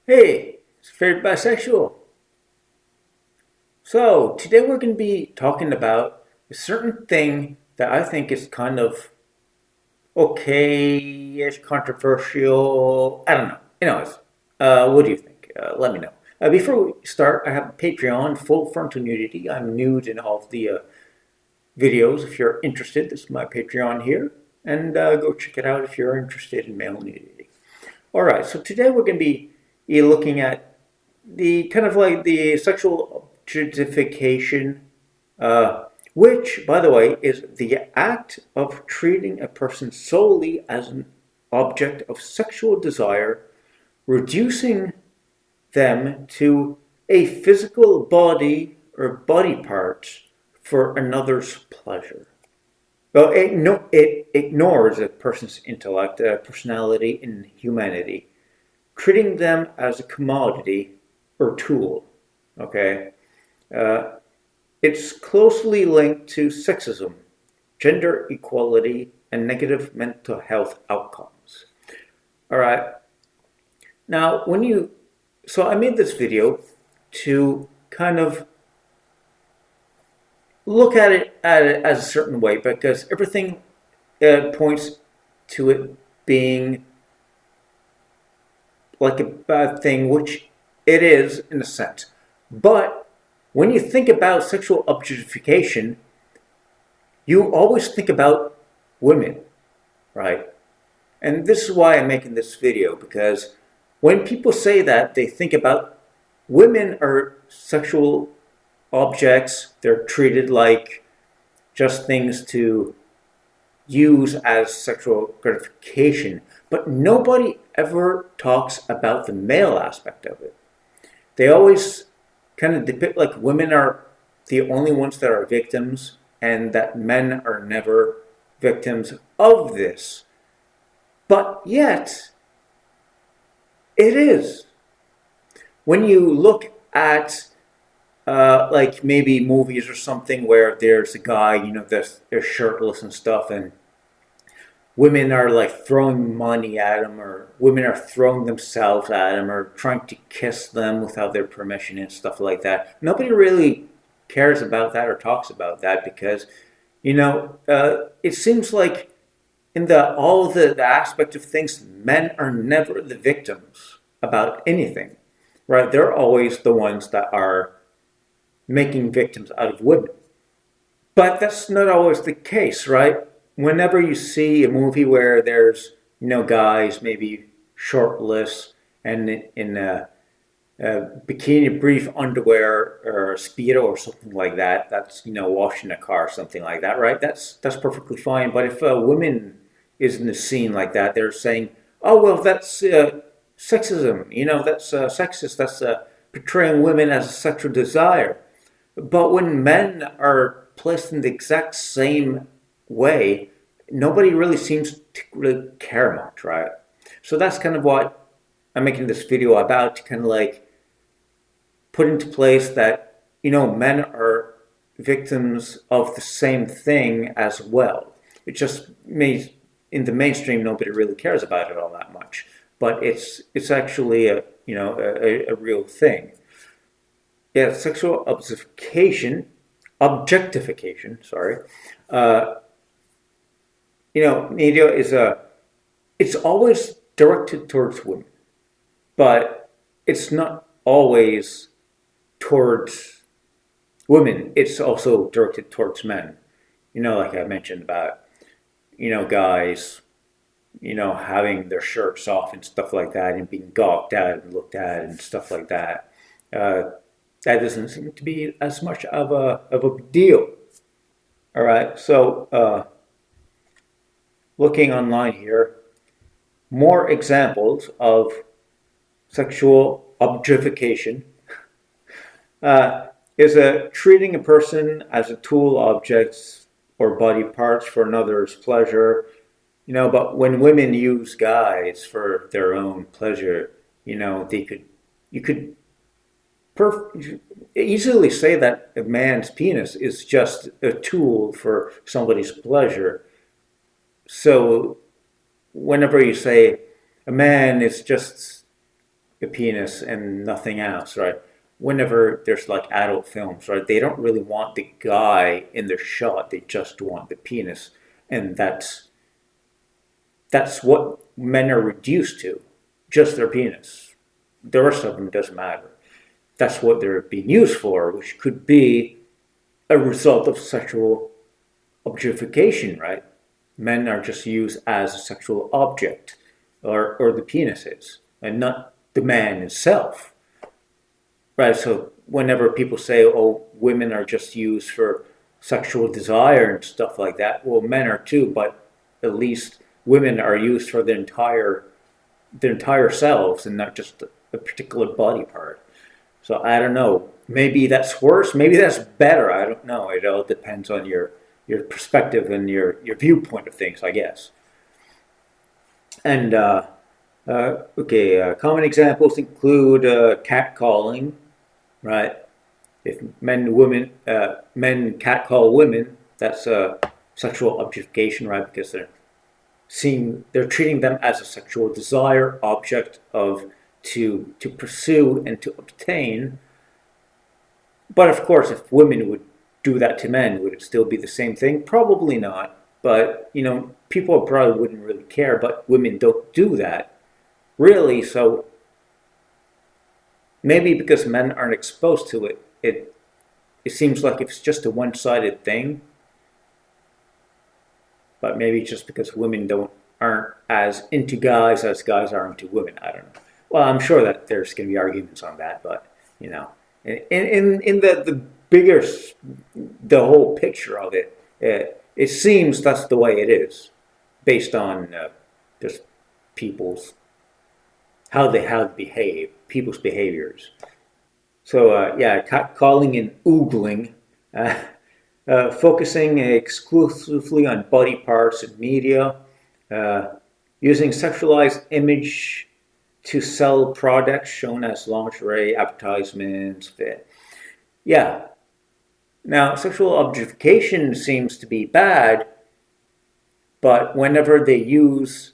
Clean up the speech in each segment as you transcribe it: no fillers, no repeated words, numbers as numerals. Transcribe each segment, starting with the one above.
Hey, it's Favorite Bisexual. So, today we're going to be talking about a certain thing that I think is kind of okay-ish, controversial. I don't know. Anyways, what do you think? Let me know. Before we start, I have a Patreon, full frontal nudity. I'm nude in all of the videos. If you're interested, this is my Patreon here. And go check it out if you're interested in male nudity. All right, so today we're going to be looking at the kind of like the sexual objectification, which, by the way, is the act of treating a person solely as an object of sexual desire, reducing them to a physical body or body parts for another's pleasure. Well, it ignores a person's intellect, personality, and humanity, treating them as a commodity or tool. Okay, uh, it's closely linked to sexism, gender equality, and negative mental health outcomes. All right. Now, so I made this video to kind of look at it as a certain way because everything points to it being like a bad thing, which it is in a sense. But when you think about sexual objectification, you always think about women, right? And this is why I'm making this video, because when people say that, they think about women are sexual objects. They're treated like just things to use as sexual gratification. But nobody ever talks about the male aspect of it. They always kind of depict like women are the only ones that are victims and that men are never victims of this. But yet, it is. When you look at like maybe movies or something where there's a guy, they're shirtless and stuff, and women are like throwing money at him, or women are throwing themselves at him, or trying to kiss them without their permission and stuff like that. Nobody really cares about that or talks about that because, it seems like in the aspect of things, men are never the victims about anything, right? They're always the ones that are making victims out of women. But that's not always the case, right? Whenever you see a movie where there's, guys maybe shirtless and in bikini brief underwear or speedo or something like that, that's, washing a car or something like that, right? That's perfectly fine. But if a woman is in the scene like that, they're saying, oh, well, that's sexism, that's sexist, that's portraying women as a sexual desire. But when men are placed in the exact same way, nobody really seems to really care much, right? So that's kind of what I'm making this video about, to kind of like put into place that, men are victims of the same thing as well. It just means in the mainstream, nobody really cares about it all that much. But it's actually a real thing. Yeah, sexual objectification, sorry. Media it's always directed towards women, but it's not always towards women. It's also directed towards men. Like I mentioned about, guys, having their shirts off and stuff like that and being gawked at and looked at and stuff like that. That doesn't seem to be as much of a big deal. All right, so looking online here, more examples of sexual objectification is treating a person as a tool, objects, or body parts for another's pleasure. But when women use guys for their own pleasure, you could easily say that a man's penis is just a tool for somebody's pleasure. So whenever you say a man is just a penis and nothing else, right? Whenever there's like adult films, right, they don't really want the guy in their shot. They just want the penis, and that's what men are reduced to, just their penis. The rest of them doesn't matter. That's what they're being used for, which could be a result of sexual objectification, right? Men are just used as a sexual object, or the penis is, and not the man himself, right? So whenever people say, "Oh, women are just used for sexual desire and stuff like that," well, men are too, but at least women are used for their entire selves and not just a particular body part. So I don't know. Maybe that's worse. Maybe that's better. I don't know. It all depends on your perspective and your viewpoint of things, I guess. And common examples include catcalling, right? If men catcall women, that's sexual objectification, right? Because they're treating them as a sexual desire, object of to pursue and to obtain. But of course, if women would do that to men, would it still be the same thing? Probably not. But people probably wouldn't really care. But women don't do that, really. So maybe because men aren't exposed to it, it seems like it's just a one-sided thing. But maybe just because women aren't as into guys as guys are into women. I don't know. Well, I'm sure that there's going to be arguments on that, but in the bigger, the whole picture of it, it seems that's the way it is, based on just people's how they behave, people's behaviors. So catcalling and oogling, focusing exclusively on body parts and media, using sexualized image to sell products shown as lingerie, advertisements. Yeah. Now, sexual objectification seems to be bad, but whenever they use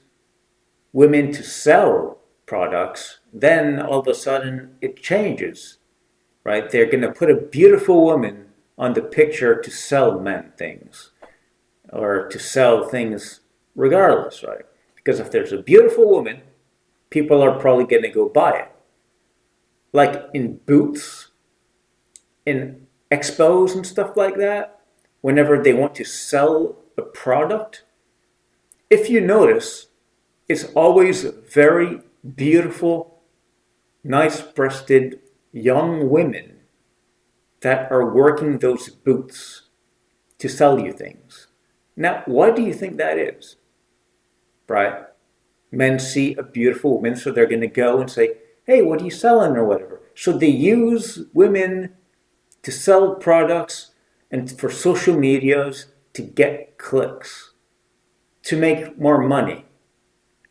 women to sell products, then all of a sudden it changes, right? They're going to put a beautiful woman on the picture to sell men things, or to sell things regardless, right? Because if there's a beautiful woman, people are probably going to go buy it. Like in booths, in expos and stuff like that, whenever they want to sell a product, if you notice, it's always very beautiful, nice-breasted young women that are working those booths to sell you things. Now, why do you think that is? Right? Men see a beautiful woman, so they're going to go and say, "Hey, what are you selling?" or whatever. So they use women to sell products and for social medias to get clicks, to make more money.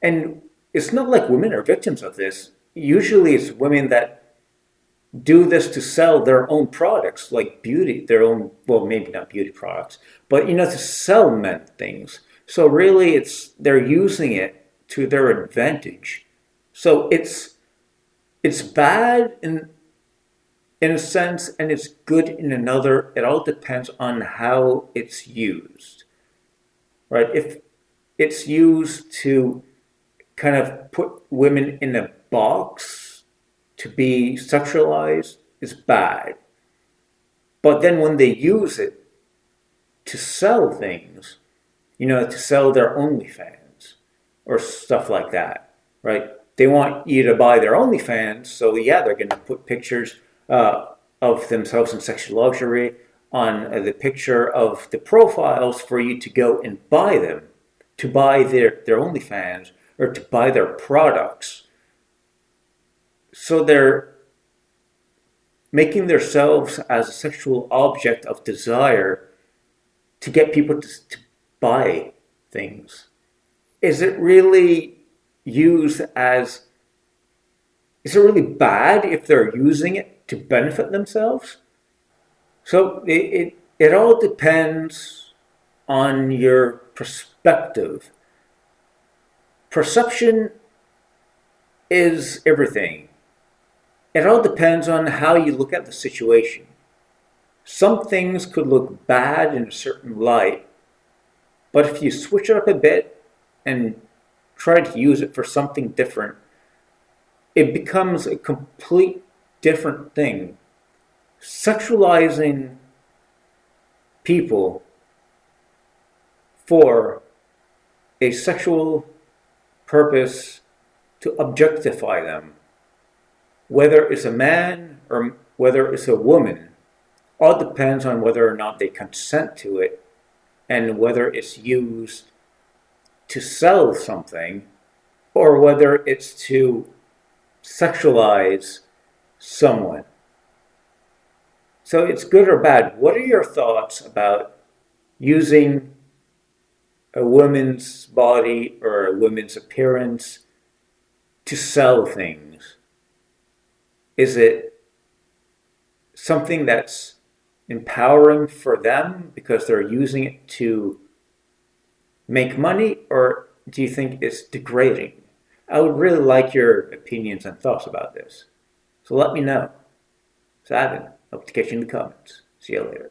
And it's not like women are victims of this. Usually it's women that do this to sell their own products, like beauty, their own, well, maybe not beauty products, but to sell men things. So really they're using it to their advantage. So it's bad in a sense, and it's good in another. It all depends on how it's used, right? If it's used to kind of put women in a box to be sexualized, it's bad. But then when they use it to sell things, to sell their OnlyFans or stuff like that, right? They want you to buy their OnlyFans, so they're going to put pictures of themselves in sexual luxury on the picture of the profiles for you to go and buy them, to buy their OnlyFans or to buy their products. So they're making themselves as a sexual object of desire to get people to buy things. Is it really bad if they're using it to benefit themselves? So it all depends on your perspective. Perception is everything. It all depends on how you look at the situation. Some things could look bad in a certain light, but if you switch it up a bit and try to use it for something different, it becomes a complete different thing. Sexualizing people for a sexual purpose to objectify them, whether it's a man or whether it's a woman, all depends on whether or not they consent to it and whether it's used to sell something or whether it's to sexualize someone. So it's good or bad. What are your thoughts about using a woman's body or a woman's appearance to sell things? Is it something that's empowering for them because they're using it to make money, or do you think it's degrading? I would really like your opinions and thoughts about this. So let me know. So I've been objectification in the comments. See you later.